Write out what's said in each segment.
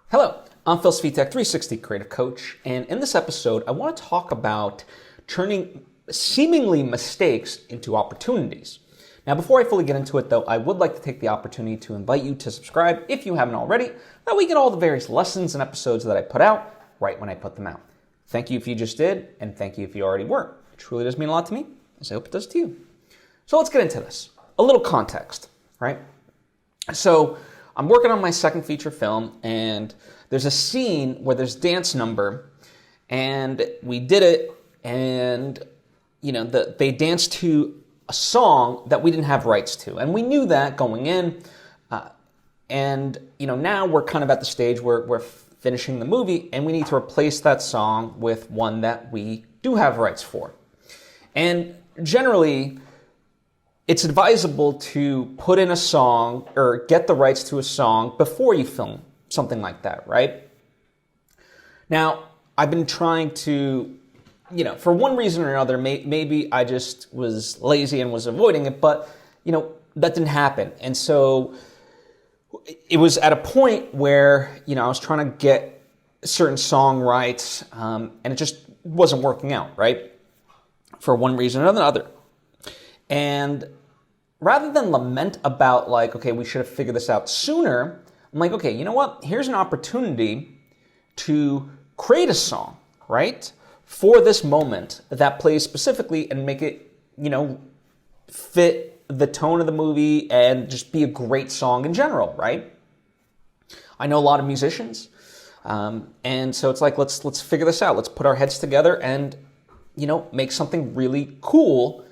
Hello, I'm Phil Svitek, 360 Creative Coach, and in this episode, I want to talk about turning seemingly mistakes into opportunities. Now, before I fully get into it, though, I would like to take the opportunity to invite you to subscribe if you haven't already. That way you get all the various lessons and episodes that I put out right when I put them out. Thank you if you just did, and thank you if you already were. It truly does mean a lot to me, as I hope it does to you. So let's get into this. A little context, right? So I'm working on my second feature film, and there's a scene where there's dance number, and we did it, and they danced to a song that we didn't have rights to, and we knew that going in. And now we're kind of at the stage where we're finishing the movie, and we need to replace that song with one that we do have rights for. And generally, it's advisable to put in a song or get the rights to a song before you film something like that, right? Now, I've been trying to, for one reason or another, maybe I just was lazy and was avoiding it, but, that didn't happen. And so it was at a point where, I was trying to get certain song rights, and it just wasn't working out, right? For one reason or another. And rather than lament about okay, we should have figured this out sooner, I'm like, okay, you know what? Here's an opportunity to create a song, right? For this moment that plays specifically and make it, fit the tone of the movie and just be a great song in general, right? I know a lot of musicians, and so it's like, let's figure this out. Let's put our heads together and, make something really cool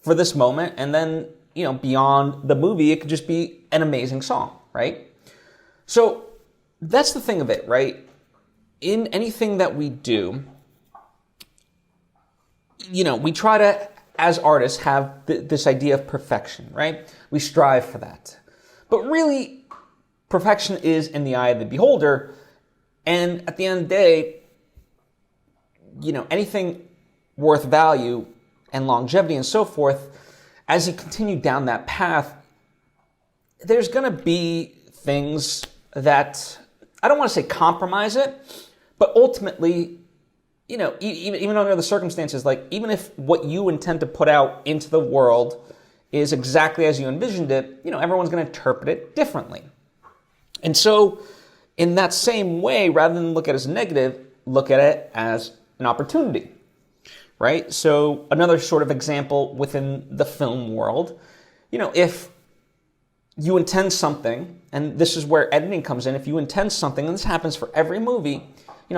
for this moment. And then, beyond the movie, it could just be an amazing song, right? So that's the thing of it, right? In anything that we do, we try to, as artists, have this idea of perfection, right? We strive for that. But really, perfection is in the eye of the beholder. And at the end of the day, anything worth value and longevity and so forth, as you continue down that path, there's going to be things that, I don't want to say compromise it, but ultimately, even under the circumstances, even if what you intend to put out into the world is exactly as you envisioned it, everyone's going to interpret it differently. And so, in that same way, rather than look at it as negative, look at it as an opportunity, right? So, another sort of example within the film world, if you intend something, and this is where editing comes in, if you intend something, and this happens for every movie,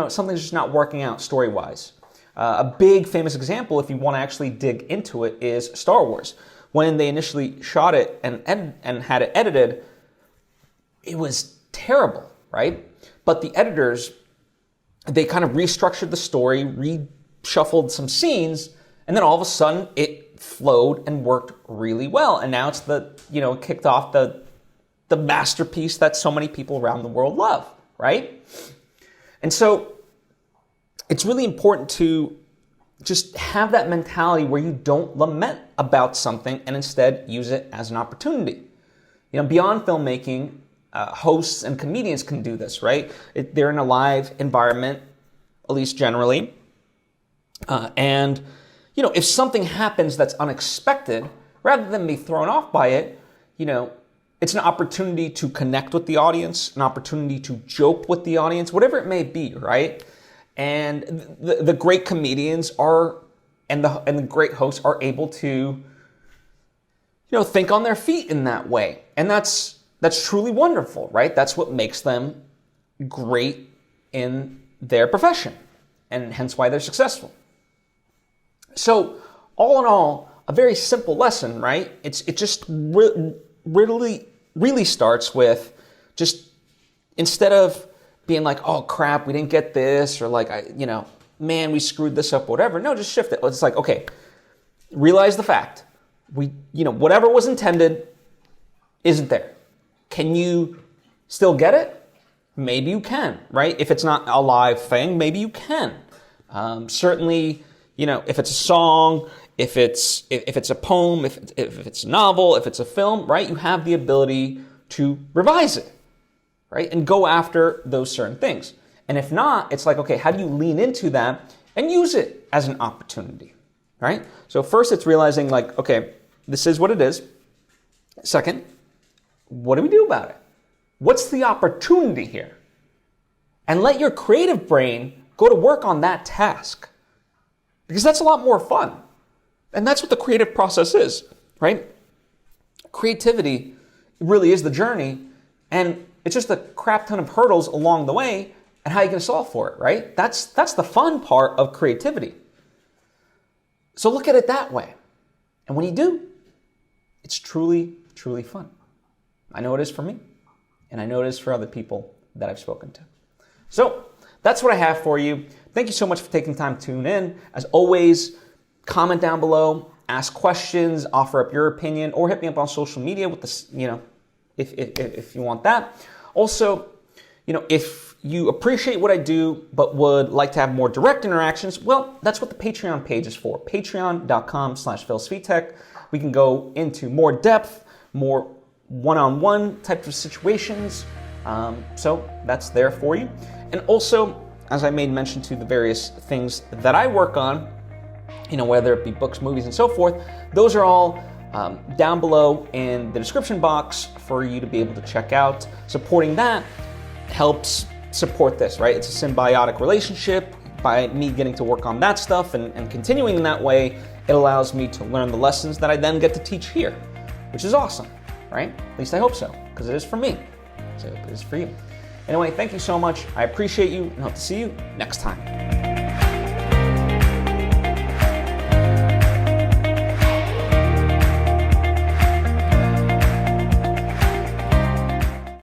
something's just not working out story-wise. A big famous example, if you want to actually dig into it, is Star Wars. When they initially shot it and had it edited, it was terrible, right? But the editors, they kind of restructured the story, reshuffled some scenes, and then all of a sudden it flowed and worked really well. And now it's kicked off the masterpiece that so many people around the world love, right? And so it's really important to just have that mentality where you don't lament about something and instead use it as an opportunity. Beyond filmmaking, hosts and comedians can do this, right? They're in a live environment, at least generally. And if something happens that's unexpected, rather than be thrown off by it, it's an opportunity to connect with the audience, an opportunity to joke with the audience, whatever it may be, right? And the great comedians and the great hosts are able to, think on their feet in that way. And that's truly wonderful, right? That's what makes them great in their profession, and hence why they're successful. So, all in all, a very simple lesson, right? It just really starts with just, instead of being like, oh crap, we didn't get this, or man, we screwed this up, whatever. No, just shift it. It's like, okay, realize the fact. Whatever was intended isn't there. Can you still get it? Maybe you can, right? If it's not a live thing, maybe you can. Certainly, if it's a song, if it's a poem, if it's a novel, if it's a film, right? You have the ability to revise it, right? And go after those certain things. And if not, it's like, okay, how do you lean into that and use it as an opportunity, right? So first it's realizing like, okay, this is what it is. Second, what do we do about it? What's the opportunity here? And let your creative brain go to work on that task, because that's a lot more fun. And that's what the creative process is, right? Creativity really is the journey, and it's just a crap ton of hurdles along the way and how you can solve for it, right? That's the fun part of creativity. So look at it that way. And when you do, it's truly, truly fun. I know it is for me, and I know it is for other people that I've spoken to. So that's what I have for you. Thank you so much for taking time to tune in. As always, comment down below, ask questions, offer up your opinion, or hit me up on social media with this, if you want that. Also, if you appreciate what I do but would like to have more direct interactions, well, that's what the Patreon page is for. Patreon.com/Svitek. We can go into more depth, more one-on-one types of situations. So that's there for you. And also, as I made mention to the various things that I work on, whether it be books, movies, and so forth, those are all down below in the description box for you to be able to check out. Supporting that helps support this, right? It's a symbiotic relationship. By me getting to work on that stuff and continuing in that way, it allows me to learn the lessons that I then get to teach here, which is awesome, right? At least I hope so, because it is for me. So I hope it is for you. Anyway, thank you so much. I appreciate you and hope to see you next time.